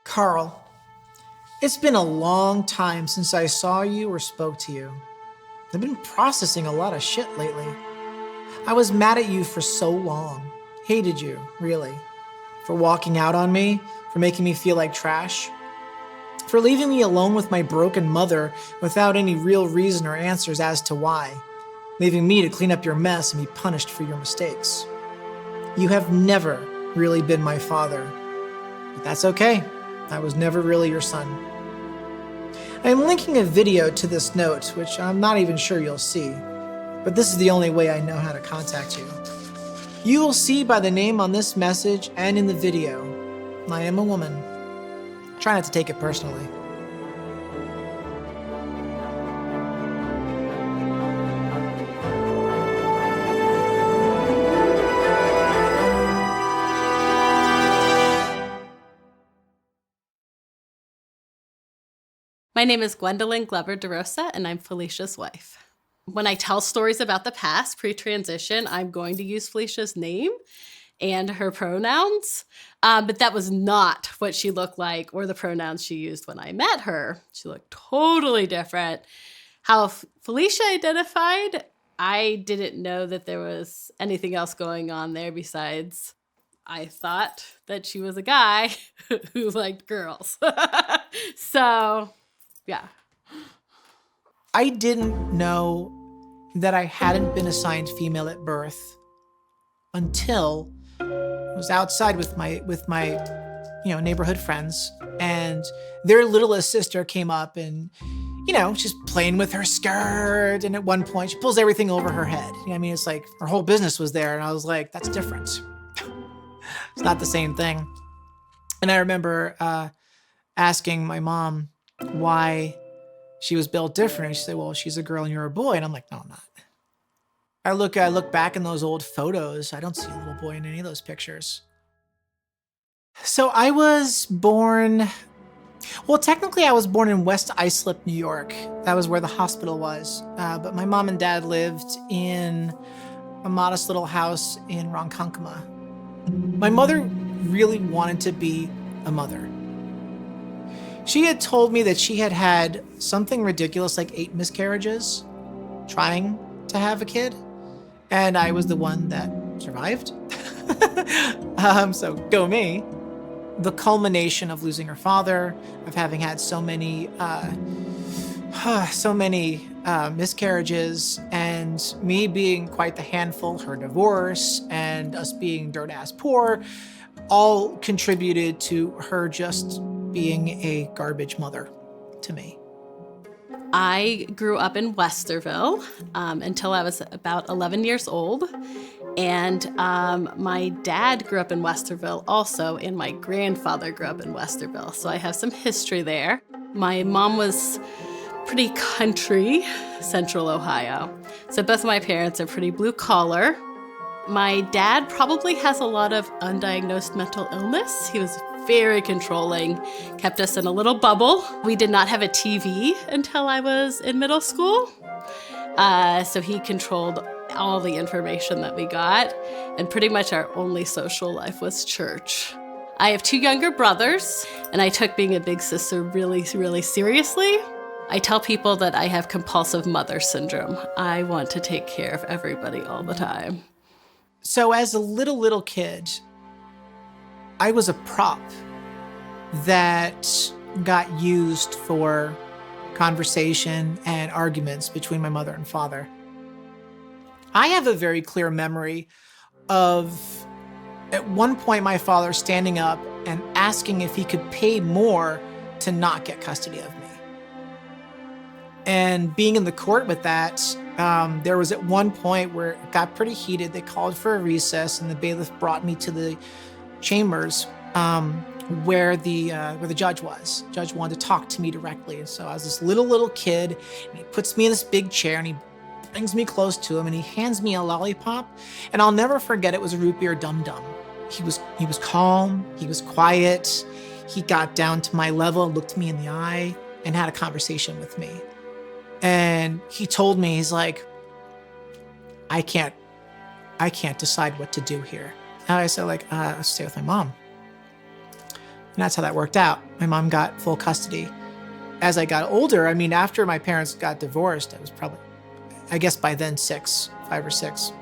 Carl, it's been a long time since I saw you or spoke to you. I've been processing a lot of shit lately. I was mad at you for so long. Hated you, really. For walking out on me, for making me feel like trash, for leaving me alone with my broken mother without any real reason or answers as to why, leaving me to clean up your mess and be punished for your mistakes. You have never really been my father, but that's okay. I was never really your son. I am linking a video to this note, which I'm not even sure you'll see, but this is the only way I know how to contact you. You will see by the name on this message and in the video, I am a woman. Try not to take it personally. My name is Gwendolyn DeRosa, and I'm Felicia's wife. When I tell stories about the past, pre-transition, I'm going to use Felicia's name and her pronouns, but that was not what she looked like or the pronouns she used when I met her. She looked totally different. How Felicia identified, I didn't know that there was anything else going on there besides I thought that she was a guy who liked girls. So, yeah. I didn't know that I hadn't been assigned female at birth until I was outside with my neighborhood friends, and their littlest sister came up and, she's playing with her skirt, and at one point she pulls everything over her head. It's like her whole business was there, and I was like, that's different. It's not the same thing. And I remember asking my mom why she was built different. And she said, well, she's a girl and you're a boy. And I'm like, no, I'm not. I look back in those old photos. I don't see a little boy in any of those pictures. So I was born, technically I was born in West Islip, New York. That was where the hospital was. But my mom and dad lived in a modest little house in Ronkonkoma. My mother really wanted to be a mother. She had told me that she had had something ridiculous like 8 miscarriages trying to have a kid, and I was the one that survived. So go me. The culmination of losing her father, of having had so many miscarriages, and me being quite the handful, her divorce, and us being dirt-ass poor, all contributed to her just being a garbage mother to me. I grew up in Westerville until I was about 11 years old. And my dad grew up in Westerville also, and my grandfather grew up in Westerville. So I have some history there. My mom was pretty country, central Ohio. So both of my parents are pretty blue collar. My dad probably has a lot of undiagnosed mental illness. He was very controlling, kept us in a little bubble. We did not have a TV until I was in middle school. So he controlled all the information that we got, and pretty much our only social life was church. I have 2 younger brothers, and I took being a big sister really, really seriously. I tell people that I have compulsive mother syndrome. I want to take care of everybody all the time. So as a little kid, I was a prop that got used for conversation and arguments between my mother and father. I have a very clear memory of, at one point, my father standing up and asking if he could pay more to not get custody of me. And being in the court with that, there was at one point where it got pretty heated. They called for a recess, and the bailiff brought me to the chambers where the judge was. The judge wanted to talk to me directly. And so I was this little kid, and he puts me in this big chair, and he brings me close to him, and he hands me a lollipop. And I'll never forget, it was a root beer Dum Dum. He was calm, he was quiet. He got down to my level, looked me in the eye, and had a conversation with me. And he told me, he's like, I can't decide what to do here. And I said, stay with my mom. And that's how that worked out. My mom got full custody. As I got older, I mean, after my parents got divorced, I was probably, I guess by then 5 or 6.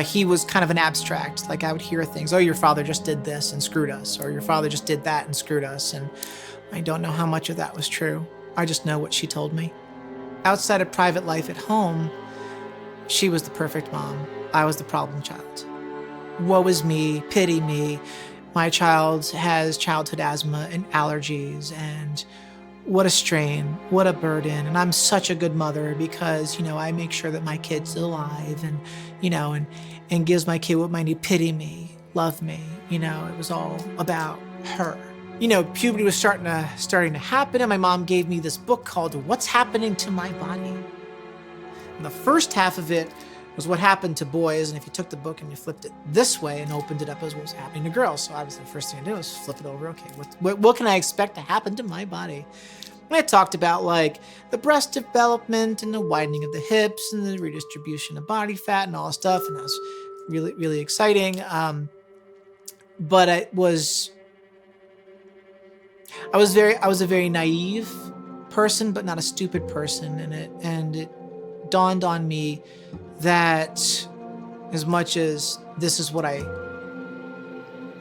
He was kind of an abstract. Like I would hear things, oh, your father just did this and screwed us, or your father just did that and screwed us. And I don't know how much of that was true. I just know what she told me. Outside of private life at home, she was the perfect mom. I was the problem child. Woe is me, pity me. My child has childhood asthma and allergies, and what a strain, what a burden. And I'm such a good mother because, I make sure that my kid's alive and, and gives my kid what might need, pity me, love me. It was all about her. Puberty was starting to happen, and my mom gave me this book called What's Happening to My Body. And the first half of it was what happened to boys, and if you took the book and you flipped it this way and opened it up as what was happening to girls. So obviously the first thing I did was flip it over. Okay, what can I expect to happen to my body? And I talked about like the breast development and the widening of the hips and the redistribution of body fat and all that stuff, and that was really, really exciting. But I was a very naive person, but not a stupid person, and it dawned on me that as much as this is what I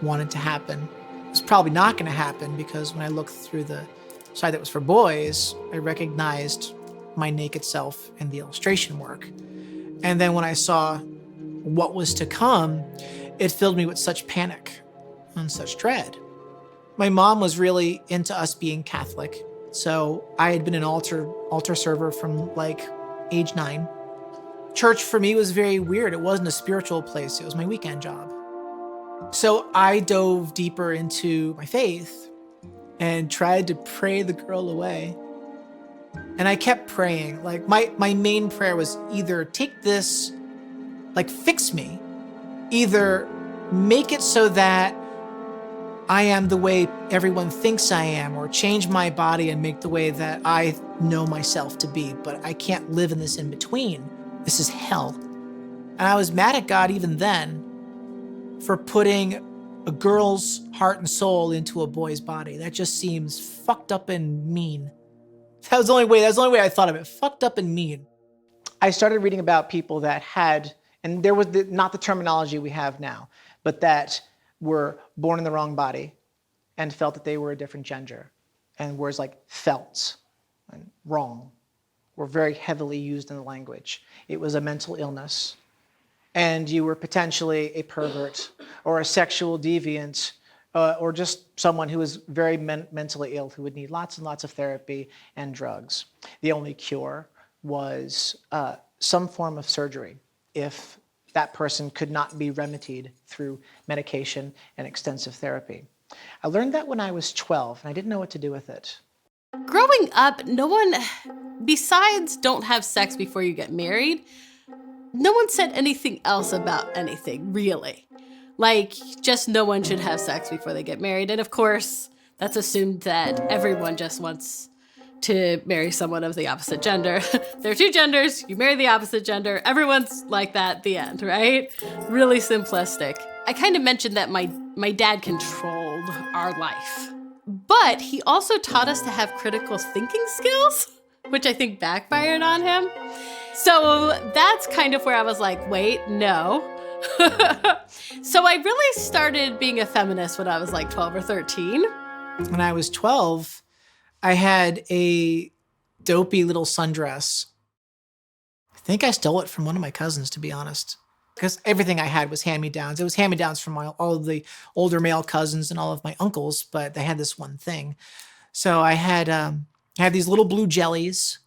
wanted to happen, it's probably not going to happen, because when I looked through the side that was for boys, I recognized my naked self in the illustration work. And then when I saw what was to come, it filled me with such panic and such dread. My mom was really into us being Catholic, so I had been an altar server from like age 9. Church for me was very weird. It wasn't a spiritual place. It was my weekend job. So I dove deeper into my faith and tried to pray the girl away. And I kept praying. Like my main prayer was either take this, like fix me, either make it so that I am the way everyone thinks I am, or change my body and make the way that I know myself to be. But I can't live in this in between. This is hell. And I was mad at God even then for putting a girl's heart and soul into a boy's body. That just seems fucked up and mean. That was the only way I thought of it. Fucked up and mean. I started reading about people that had, and there was not the terminology we have now, but that were born in the wrong body and felt that they were a different gender. And words like felt and wrong were very heavily used in the language. It was a mental illness, and you were potentially a pervert or a sexual deviant, or just someone who was very mentally ill, who would need lots and lots of therapy and drugs. The only cure was some form of surgery if that person could not be remedied through medication and extensive therapy. I learned that when I was 12, and I didn't know what to do with it. Growing up, no one, besides don't have sex before you get married, no one said anything else about anything, really. Like, just no one should have sex before they get married. And of course, that's assumed that everyone just wants to marry someone of the opposite gender. There are two genders, you marry the opposite gender, everyone's like that, the end, right? Really simplistic. I kind of mentioned that my dad controlled our life. But he also taught us to have critical thinking skills, which I think backfired on him. So that's kind of where I was like, wait, no. So I really started being a feminist when I was like 12 or 13. When I was 12, I had a dopey little sundress. I think I stole it from one of my cousins, to be honest, because everything I had was hand-me-downs. It was hand-me-downs from all of the older male cousins and all of my uncles, but they had this one thing. So I had these little blue jellies,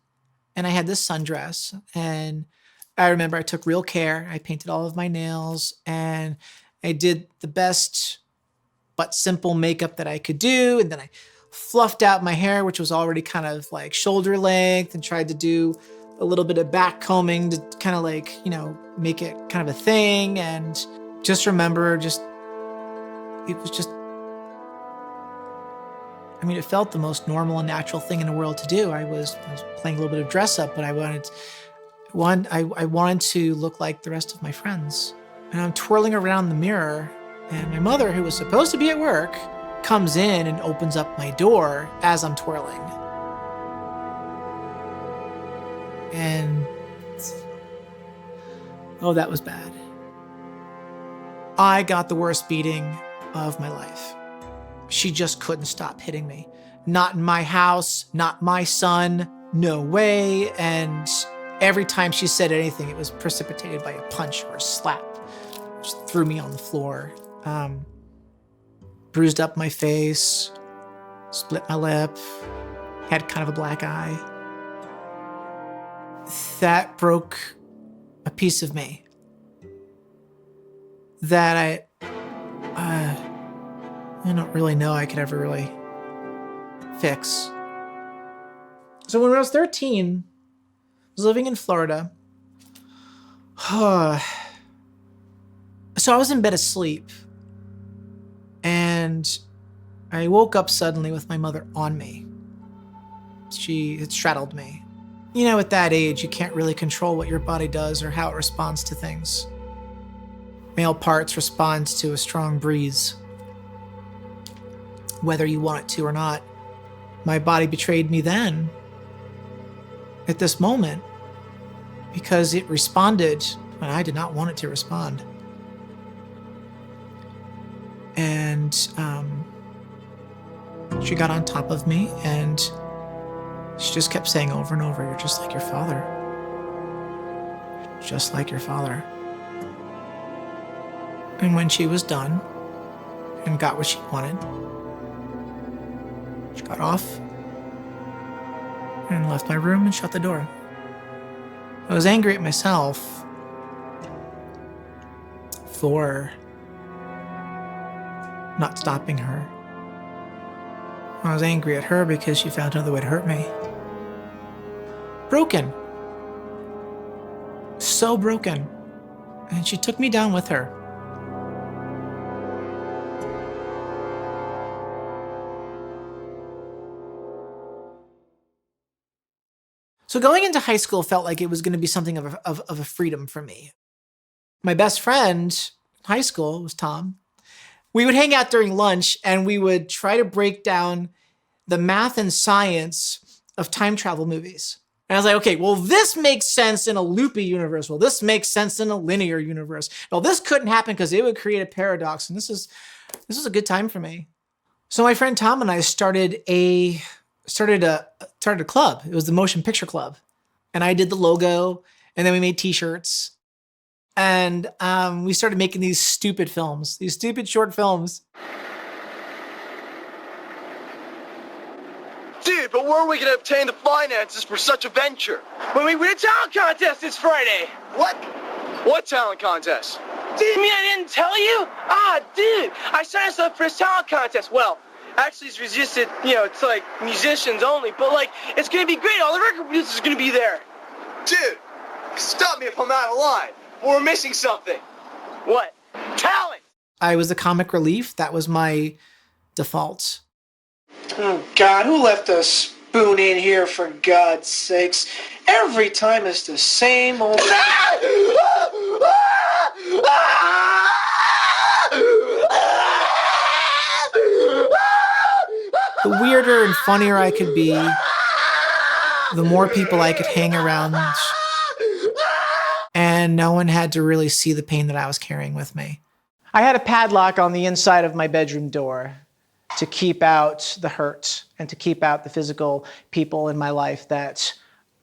and I had this sundress. And I remember I took real care. I painted all of my nails, and I did the best but simple makeup that I could do. And then I fluffed out my hair, which was already kind of like shoulder length, and tried to do a little bit of back combing to kind of like, make it kind of a thing. And just remember, it felt the most normal and natural thing in the world to do. I was playing a little bit of dress up, but I wanted to look like the rest of my friends. And I'm twirling around the mirror, and my mother, who was supposed to be at work, comes in and opens up my door as I'm twirling. And oh, that was bad. I got the worst beating of my life. She just couldn't stop hitting me. Not in my house, not my son, no way. And every time she said anything, it was precipitated by a punch or a slap. Just threw me on the floor. Bruised up my face, split my lip, had kind of a black eye. That broke a piece of me that I don't really know I could ever really fix. So when I was 13, I was living in Florida. So I was in bed asleep, and I woke up suddenly with my mother on me. She had straddled me. You know, at that age, you can't really control what your body does or how it responds to things. Male parts respond to a strong breeze, whether you want it to or not. My body betrayed me then, at this moment, because it responded when I did not want it to respond. And she got on top of me, and she just kept saying over and over, "You're just like your father. Just like your father." And when she was done and got what she wanted, she got off and left my room and shut the door. I was angry at myself for not stopping her. I was angry at her because she found another way to hurt me. Broken. So broken. And she took me down with her. So going into high school felt like it was going to be something of a freedom for me. My best friend in high school was Tom. We would hang out during lunch, and we would try to break down the math and science of time travel movies. And I was like, okay, well, this makes sense in a loopy universe. Well, this makes sense in a linear universe. Well, this couldn't happen because it would create a paradox. And this was a good time for me. So my friend Tom and I started a club. It was the Motion Picture Club. And I did the logo, and then we made t-shirts. And we started making these stupid films, these stupid short films. Dude, but where are we going to obtain the finances for such a venture? When we win a talent contest this Friday. What? What talent contest? Dude, you mean I didn't tell you? Dude, I signed us up for this talent contest. Well, actually it's resisted, it's like musicians only, but like, it's going to be great. All the record producers are going to be there. Dude, stop me if I'm out of line. We're missing something. What? Talent! I was the comic relief. That was my default. Oh, God, who left a spoon in here, for God's sakes? Every time it's the same old... The weirder and funnier I could be, the more people I could hang around, and no one had to really see the pain that I was carrying with me. I had a padlock on the inside of my bedroom door to keep out the hurt and to keep out the physical people in my life that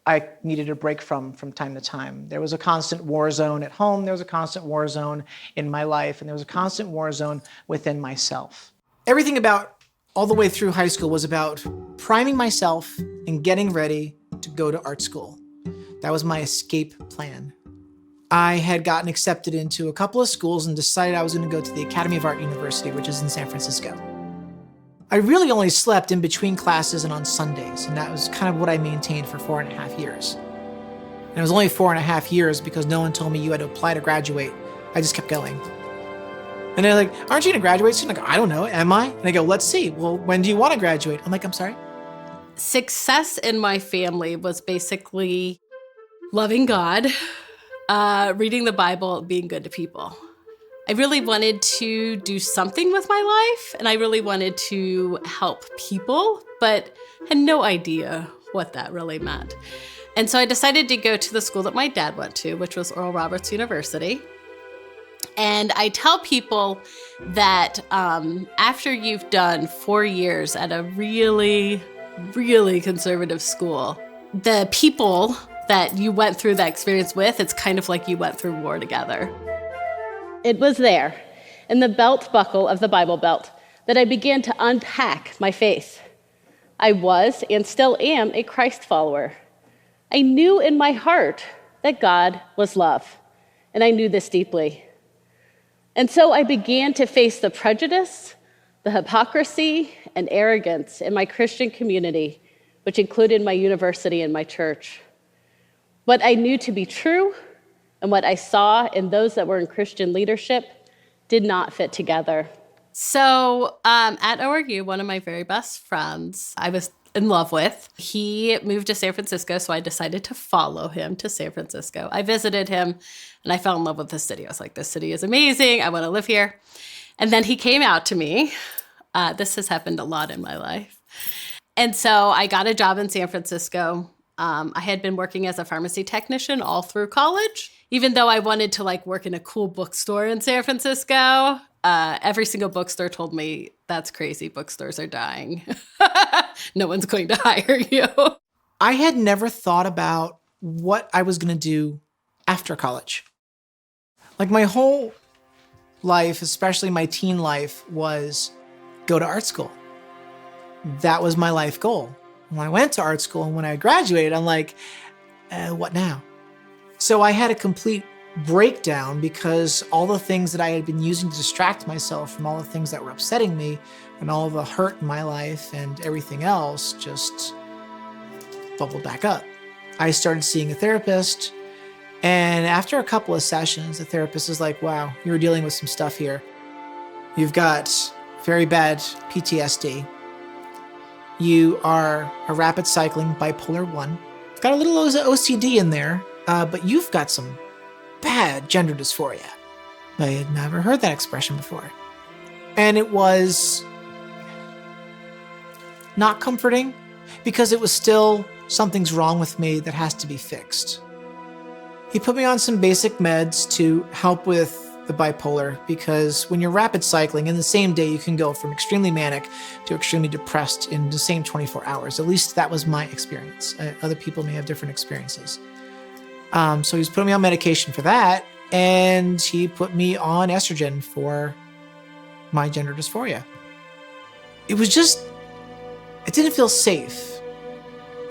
I needed a break from time to time. There was a constant war zone at home, there was a constant war zone in my life, and there was a constant war zone within myself. Everything about all the way through high school was about priming myself and getting ready to go to art school. That was my escape plan. I had gotten accepted into a couple of schools and decided I was going to go to the Academy of Art University, which is in San Francisco. I really only slept in between classes and on Sundays, and that was kind of what I maintained for 4.5 years. And it was only 4.5 years because no one told me you had to apply to graduate. I just kept going. And they're like, "Aren't you going to graduate soon?" I go, "I don't know, am I?" And they go, "Let's see. Well, when do you want to graduate?" I'm like, "I'm sorry?" Success in my family was basically loving God, reading the Bible, being good to people. I really wanted to do something with my life, and I really wanted to help people, but had no idea what that really meant. And so I decided to go to the school that my dad went to, which was Oral Roberts University. And I tell people that after you've done 4 years at a really, really conservative school, the people that you went through that experience with, it's kind of like you went through war together. It was there, in the belt buckle of the Bible Belt, that I began to unpack my faith. I was and still am a Christ follower. I knew in my heart that God was love, and I knew this deeply. And so I began to face the prejudice, the hypocrisy, and arrogance in my Christian community, which included my university and my church. What I knew to be true and what I saw in those that were in Christian leadership did not fit together. So at ORU, one of my very best friends I was in love with, he moved to San Francisco, so I decided to follow him to San Francisco. I visited him, and I fell in love with the city. I was like, this city is amazing. I want to live here. And then he came out to me. This has happened a lot in my life. And so I got a job in San Francisco. I had been working as a pharmacy technician all through college. Even though I wanted to work in a cool bookstore in San Francisco, every single bookstore told me, that's crazy, bookstores are dying. No one's going to hire you. I had never thought about what I was going to do after college. My whole life, especially my teen life, was go to art school. That was my life goal. When I went to art school and when I graduated, I'm like, what now? So I had a complete breakdown because all the things that I had been using to distract myself from all the things that were upsetting me and all the hurt in my life and everything else just bubbled back up. I started seeing a therapist, and after a couple of sessions, the therapist is like, wow, you're dealing with some stuff here. You've got very bad PTSD. You are a rapid cycling bipolar 1. You've got a little OCD in there, but you've got some bad gender dysphoria. I had never heard that expression before. And it was not comforting because it was still something's wrong with me that has to be fixed. He put me on some basic meds to help with the bipolar because when you're rapid cycling, in the same day, you can go from extremely manic to extremely depressed in the same 24 hours. At least that was my experience. Other people may have different experiences. So he's putting me on medication for that, and he put me on estrogen for my gender dysphoria. It didn't feel safe.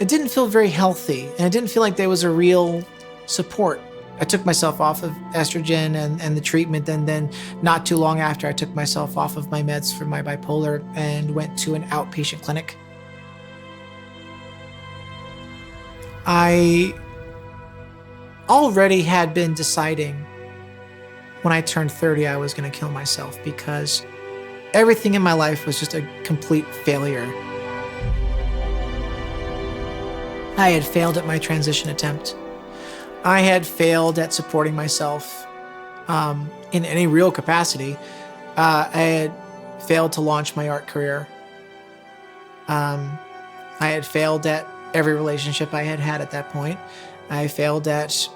It didn't feel very healthy, and it didn't feel like there was a real support. I took myself off of estrogen and the treatment, and then not too long after, I took myself off of my meds for my bipolar and went to an outpatient clinic. I already had been deciding when I turned 30 I was going to kill myself because everything in my life was just a complete failure. I had failed at my transition attempt. I had failed at supporting myself in any real capacity. I had failed to launch my art career. I had failed at every relationship I had had at that point. I failed at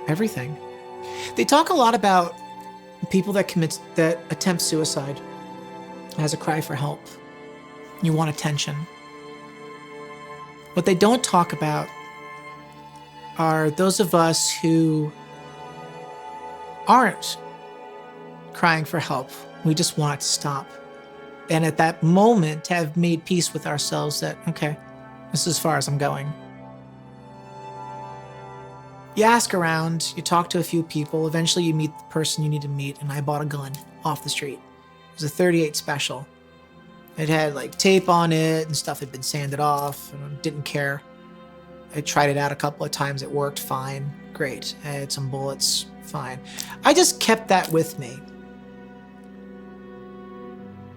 everything. They talk a lot about people that attempt suicide as a cry for help. You want attention. What they don't talk about are those of us who aren't crying for help. We just want it to stop. And at that moment, have made peace with ourselves that, okay, this is as far as I'm going. You ask around, you talk to a few people, eventually you meet the person you need to meet, and I bought a gun off the street. It was a .38 special. It had tape on it and stuff had been sanded off, and I didn't care. I tried it out a couple of times, it worked fine, great. I had some bullets, fine. I just kept that with me.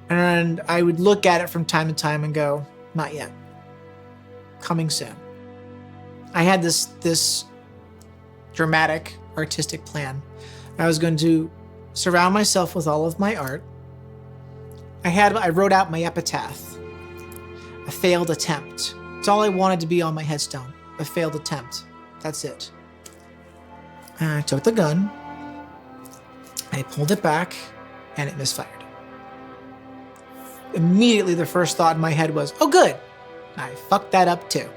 And I would look at it from time to time and go, not yet. Coming soon. I had this dramatic artistic plan. I was going to surround myself with all of my art. I wrote out my epitaph, a failed attempt. It's all I wanted to be on my headstone, a failed attempt. That's it. And I took the gun, I pulled it back, and it misfired. Immediately, the first thought in my head was, oh good, I fucked that up too.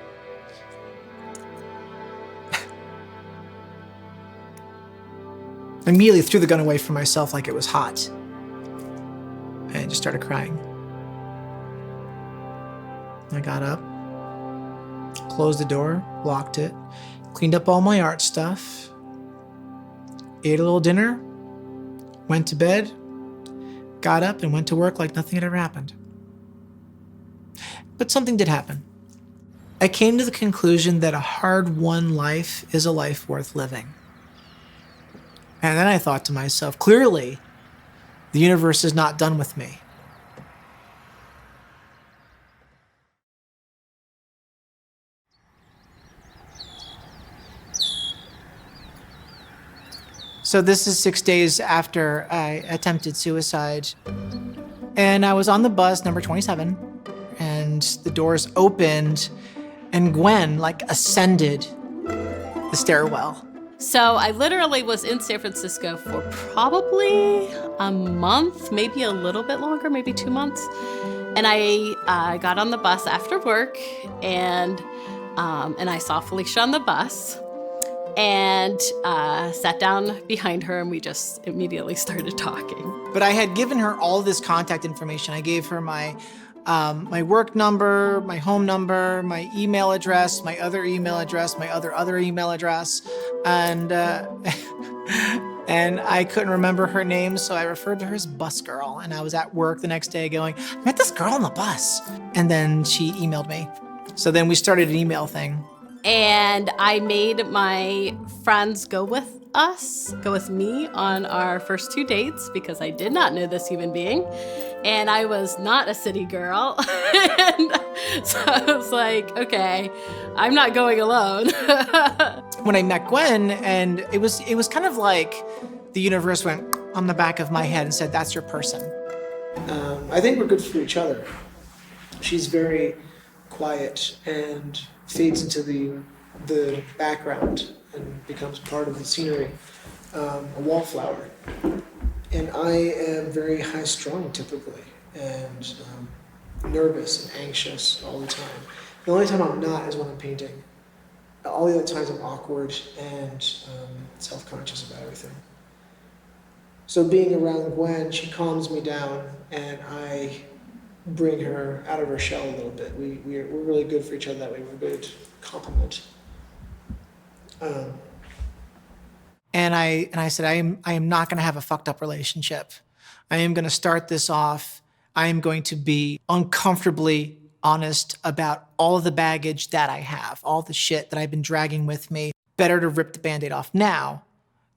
Immediately threw the gun away from myself like it was hot. And I just started crying. I got up, closed the door, locked it, cleaned up all my art stuff, ate a little dinner, went to bed, got up and went to work like nothing had ever happened. But something did happen. I came to the conclusion that a hard-won life is a life worth living. And then I thought to myself, clearly, the universe is not done with me. So this is 6 days after I attempted suicide. And I was on the bus, number 27, and the doors opened, and Gwen, ascended the stairwell. So I literally was in San Francisco for probably a month, maybe a little bit longer, maybe 2 months. And I got on the bus after work, and I saw Felicia on the bus, and sat down behind her, and we just immediately started talking. But I had given her all this contact information. I gave her my work number, my home number, my email address, my other email address, my other email address, and and I couldn't remember her name, so I referred to her as Bus Girl. And I was at work the next day going, I met this girl on the bus. And then she emailed me. So then we started an email thing. And I made my friends go with me on our first 2 dates because I did not know this human being. And I was not a city girl. And so I was like, okay, I'm not going alone. When I met Gwen, and it was kind of like the universe went on the back of my head and said, that's your person. I think we're good for each other. She's very quiet and fades into the background and becomes part of the scenery, a wallflower. And I am very high-strung typically, and nervous and anxious all the time. The only time I'm not is when I'm painting. All the other times I'm awkward and self-conscious about everything. So being around Gwen, she calms me down, and I bring her out of her shell a little bit. We're really good for each other that way. We're a good complement. And I said, I am not going to have a fucked up relationship. I am going to start this off. I am going to be uncomfortably honest about all of the baggage that I have, all the shit that I've been dragging with me. Better to rip the Band-Aid off now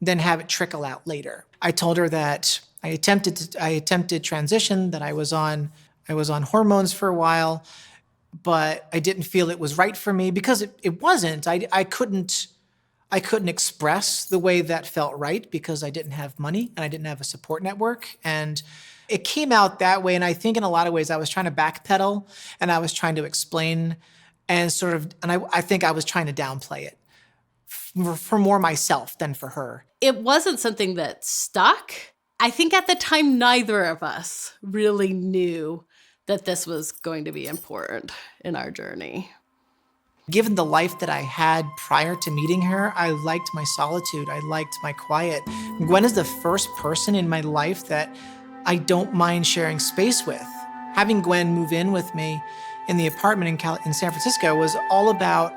than have it trickle out later. I told her that I attempted transition, that I was on hormones for a while, but I didn't feel it was right for me because it wasn't. I couldn't express the way that felt right because I didn't have money and I didn't have a support network. And it came out that way. And I think in a lot of ways I was trying to backpedal and I was trying to explain and I think I was trying to downplay it for more myself than for her. It wasn't something that stuck. I think at the time, neither of us really knew that this was going to be important in our journey. Given the life that I had prior to meeting her, I liked my solitude. I liked my quiet. Gwen is the first person in my life that I don't mind sharing space with. Having Gwen move in with me in the apartment in San Francisco was all about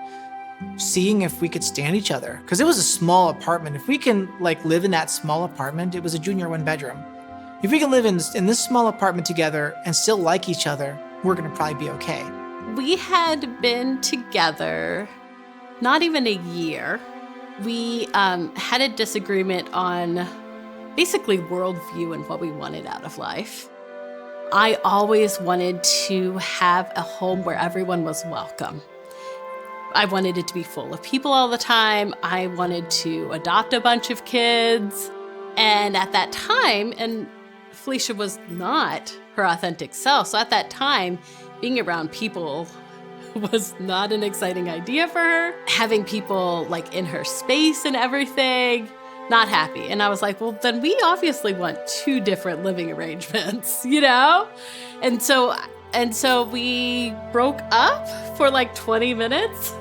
seeing if we could stand each other. Because it was a small apartment. If we can live in that small apartment, it was a junior 1-bedroom. If we can live in this small apartment together and still like each other, we're gonna probably be okay. We had been together not even a year. We had a disagreement on basically worldview and what we wanted out of life. I always wanted to have a home where everyone was welcome. I wanted it to be full of people all the time. I wanted to adopt a bunch of kids. And at that time, and Felicia was not her authentic self. So at that time, being around people was not an exciting idea for her. Having people like in her space and everything, not happy. And I was like, well, then we obviously want two different living arrangements, you know? And so we broke up for like 20 minutes.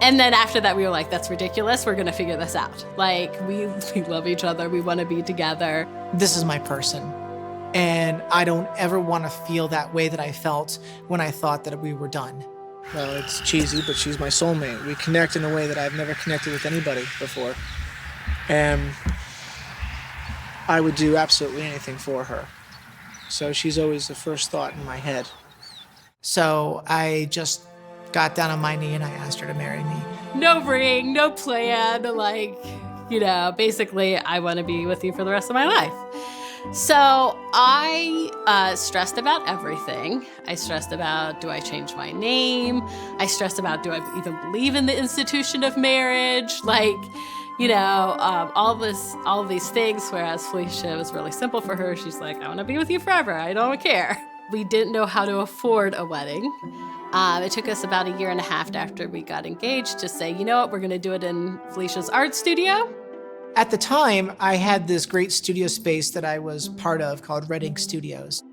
And then after that, we were like, that's ridiculous. We're going to figure this out. Like, we love each other. We want to be together. This is my person. And I don't ever want to feel that way that I felt when I thought that we were done. Well, it's cheesy, but she's my soulmate. We connect in a way that I've never connected with anybody before. And I would do absolutely anything for her. So she's always the first thought in my head. So I just got down on my knee and I asked her to marry me. No ring, no plan, like, you know, basically, I want to be with you for the rest of my life. So I stressed about everything. I stressed about, do I change my name? I stressed about, do I even believe in the institution of marriage? Like, you know, all of these things, whereas Felicia was really simple for her. She's like, I want to be with you forever. I don't care. We didn't know how to afford a wedding. It took us about 1.5 years after we got engaged to say, you know what, we're going to do it in Felicia's art studio. At the time, I had this great studio space that I was part of called Red Ink Studios.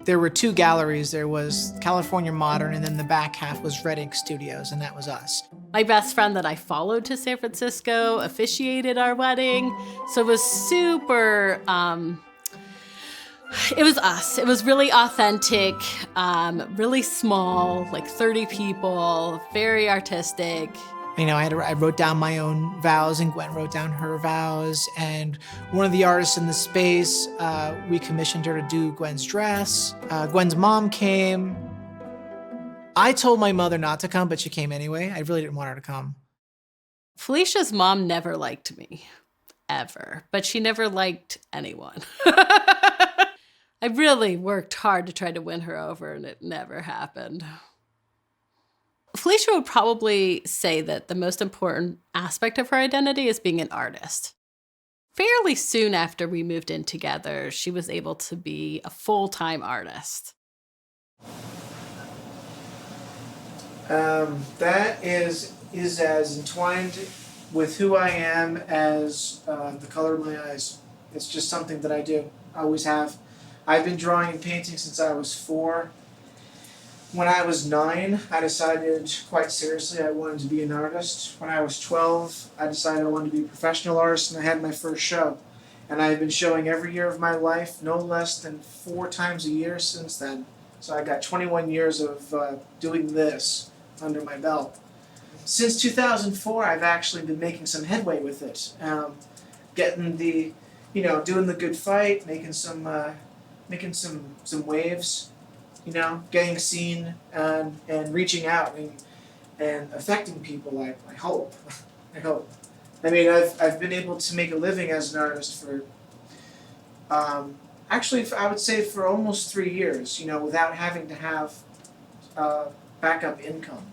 There were 2 galleries. There was California Modern, and then the back half was Red Ink Studios, and that was us. My best friend that I followed to San Francisco officiated our wedding. So it was super, it was us. It was really authentic, really small, like 30 people, very artistic. You know, I wrote down my own vows, and Gwen wrote down her vows. And one of the artists in the space, we commissioned her to do Gwen's dress. Gwen's mom came. I told my mother not to come, but she came anyway. I really didn't want her to come. Felicia's mom never liked me, ever, but she never liked anyone. I really worked hard to try to win her over, and it never happened. Felicia would probably say that the most important aspect of her identity is being an artist. Fairly soon after we moved in together, she was able to be a full-time artist. That is as entwined with who I am as the color of my eyes. It's just something that I do. I always have. I've been drawing and painting since I was 4. When I was 9, I decided quite seriously I wanted to be an artist. When I was 12, I decided I wanted to be a professional artist, and I had my first show. And I've been showing every year of my life, no less than 4 times a year since then. So I got 21 years of doing this under my belt. Since 2004, I've actually been making some headway with it. Getting the, doing the good fight, making some waves. Getting seen and reaching out and affecting people. I hope. I hope. I mean, I've been able to make a living as an artist for, actually, I would say for almost 3 years. Without having to have backup income.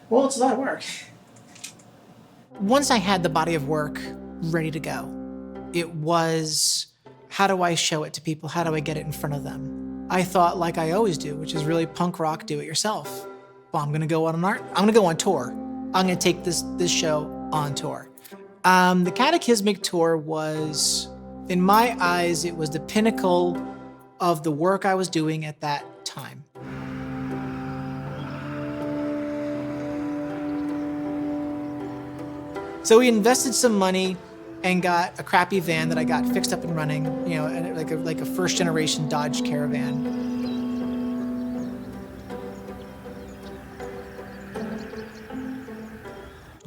Well, it's a lot of work. Once I had the body of work ready to go, it was, how do I show it to people? How do I get it in front of them? I thought like I always do, which is really punk rock, do it yourself. Well, I'm gonna go on tour. I'm gonna take this show on tour. The Catechismic Tour was, in my eyes, it was the pinnacle of the work I was doing at that time. So we invested some money and got a crappy van that I got fixed up and running, like a first generation Dodge Caravan.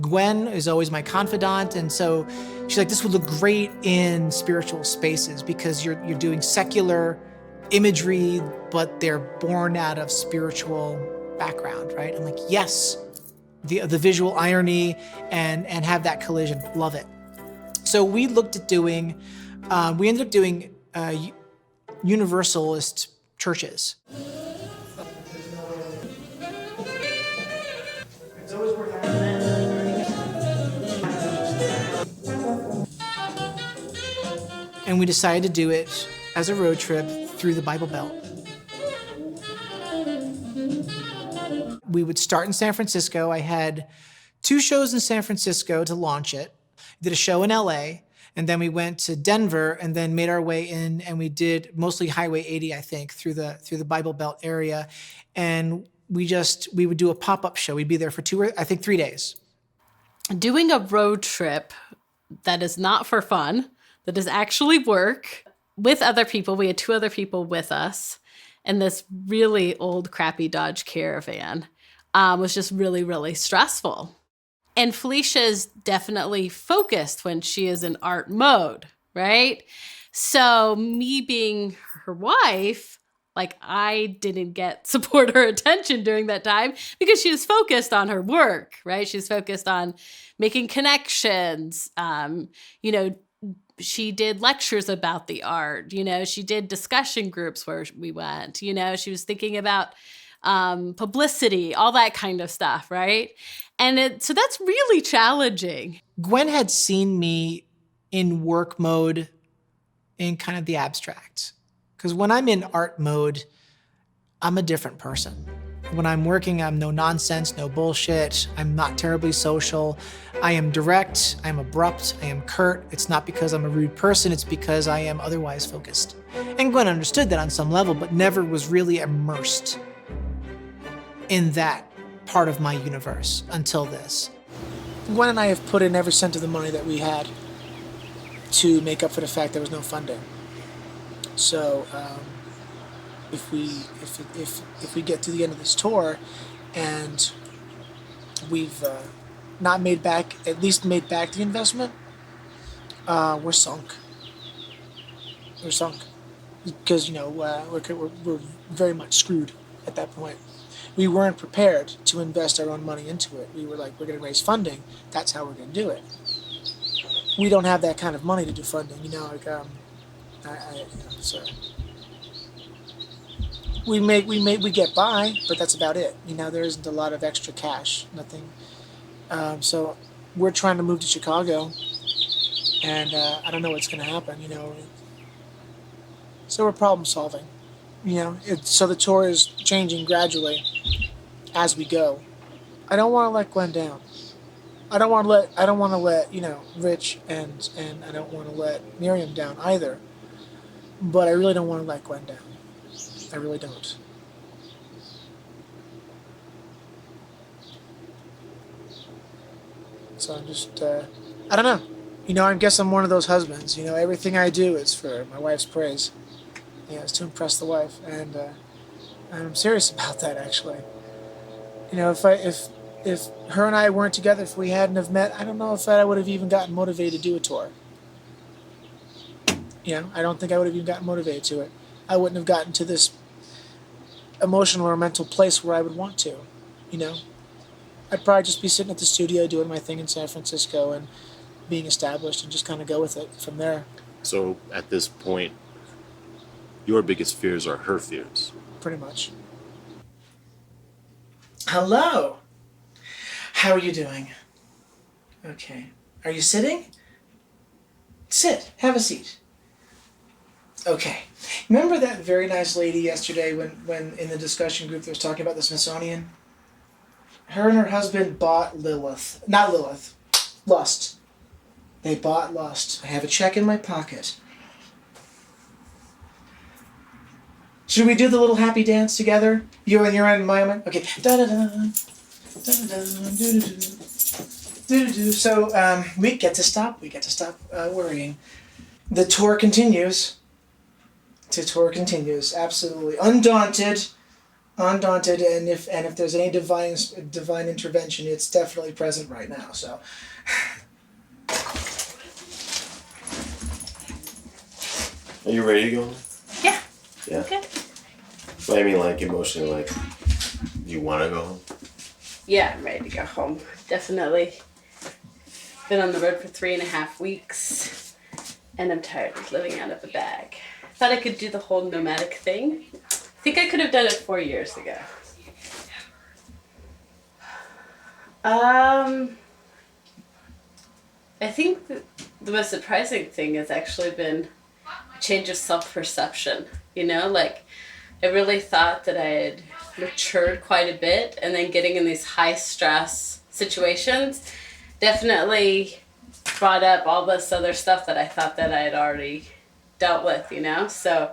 Gwen is always my confidant, and so she's like, this would look great in spiritual spaces because you're doing secular imagery, but they're born out of spiritual background, right? I'm like, yes, the visual irony and have that collision, love it. So we looked at doing, we ended up doing Universalist churches. and we decided to do it as a road trip through the Bible Belt. We would start in San Francisco. I had 2 shows in San Francisco to launch it. Did a show in LA, and then we went to Denver, and then made our way in, and we did mostly Highway 80, I think, through the Bible Belt area. And we would do a pop-up show. We'd be there for 3 days. Doing a road trip that is not for fun, that is actually work, with other people. We had 2 other people with us, and this really old, crappy Dodge Caravan was just really, really stressful. And Felicia is definitely focused when she is in art mode, right? So me being her wife, like, I didn't get support or attention during that time because she was focused on her work, right? She was focused on making connections. You know, she did lectures about the art. You know, she did discussion groups where we went. You know, she was thinking about publicity, all that kind of stuff, right? And so that's really challenging. Gwen had seen me in work mode in kind of the abstract. Because when I'm in art mode, I'm a different person. When I'm working, I'm no nonsense, no bullshit. I'm not terribly social. I am direct, I'm abrupt, I am curt. It's not because I'm a rude person, it's because I am otherwise focused. And Gwen understood that on some level, but never was really immersed in that part of my universe until this. Gwen and I have put in every cent of the money that we had to make up for the fact there was no funding. So if we get to the end of this tour and we've not made back, at least made back the investment, we're sunk. We're sunk because, you know, we're very much screwed at that point. We weren't prepared to invest our own money into it. We were like, we're going to raise funding. That's how we're going to do it. We don't have that kind of money to do funding, you know. Like, so we get by, but that's about it. You know, there isn't a lot of extra cash, nothing. So we're trying to move to Chicago, and I don't know what's going to happen. You know, so we're problem solving. You know, so the tour is changing gradually as we go. I don't want to let Gwen down. I don't want to let you know, Rich and I don't want to let Miriam down either. But I really don't want to let Gwen down. I really don't. So I'm just I don't know. You know, I guess I'm one of those husbands. You know, everything I do is for my wife's praise. Yeah, it's to impress the wife, and I'm serious about that, actually. You know, if her and I weren't together, if we hadn't have met, I don't know if I would have even gotten motivated to do a tour. You know, I don't think I would have even gotten motivated to it. I wouldn't have gotten to this emotional or mental place where I would want to. You know, I'd probably just be sitting at the studio doing my thing in San Francisco and being established and just kind of go with it from there. So at this point, your biggest fears are her fears. Pretty much. Hello. How are you doing? Okay. Are you sitting? Sit. Have a seat. Okay. Remember that very nice lady yesterday when in the discussion group they was talking about the Smithsonian? Her and her husband bought Lilith. Not Lilith. Lust. They bought Lust. I have a check in my pocket. Should we do the little happy dance together? You and your own moment? Okay. So we get to stop worrying. The tour continues. The tour continues. Absolutely. Undaunted. And if there's any divine intervention, it's definitely present right now. So Are you ready to go? Yeah. Yeah. Okay. But I mean, like, emotionally, like, do you want to go home? Yeah, I'm ready to go home. Definitely. Been on the road for 3.5 weeks, and I'm tired of living out of a bag. Thought I could do the whole nomadic thing. I think I could have done it 4 years ago. I think the most surprising thing has actually been change of self-perception, you know, like I really thought that I had matured quite a bit, and then getting in these high stress situations definitely brought up all this other stuff that I thought that I had already dealt with, you know? So,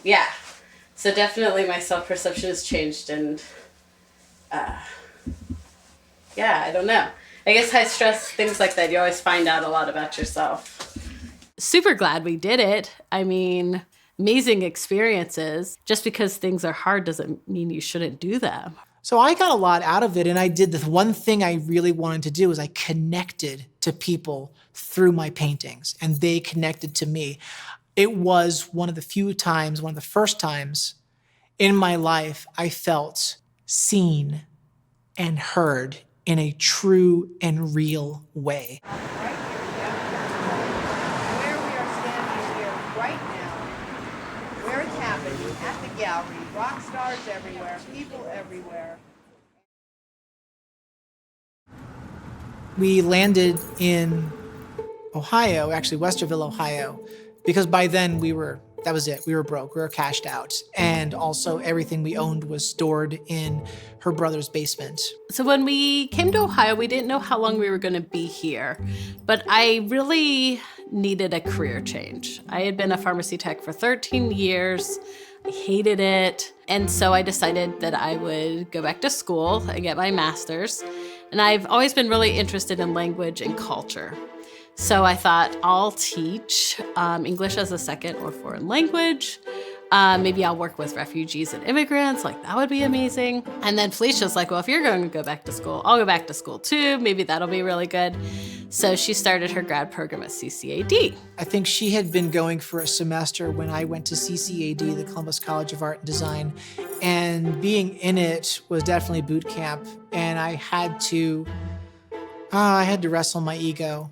yeah. So definitely my self-perception has changed, and yeah, I don't know. I guess high stress, things like that, you always find out a lot about yourself. Super glad we did it. I mean, amazing experiences. Just because things are hard doesn't mean you shouldn't do them. So I got a lot out of it, and I did the one thing I really wanted to do is I connected to people through my paintings, and they connected to me. It was one of the first times in my life I felt seen and heard in a true and real way. Right here, yeah. Where we are standing here right now, where it's happening, at the gallery, rock stars everywhere, people everywhere. We landed in Ohio, actually Westerville, Ohio, because by then that was it. We were broke, we were cashed out. And also everything we owned was stored in her brother's basement. So when we came to Ohio, we didn't know how long we were going to be here, but I really needed a career change. I had been a pharmacy tech for 13 years. I hated it. And so I decided that I would go back to school and get my master's. And I've always been really interested in language and culture. So I thought I'll teach English as a second or foreign language. Maybe I'll work with refugees and immigrants, like that would be amazing. And then Felicia's like, well, if you're going to go back to school, I'll go back to school too. Maybe that'll be really good. So she started her grad program at CCAD. I think she had been going for a semester when I went to CCAD, the Columbus College of Art and Design. And being in it was definitely boot camp. And I had to wrestle my ego.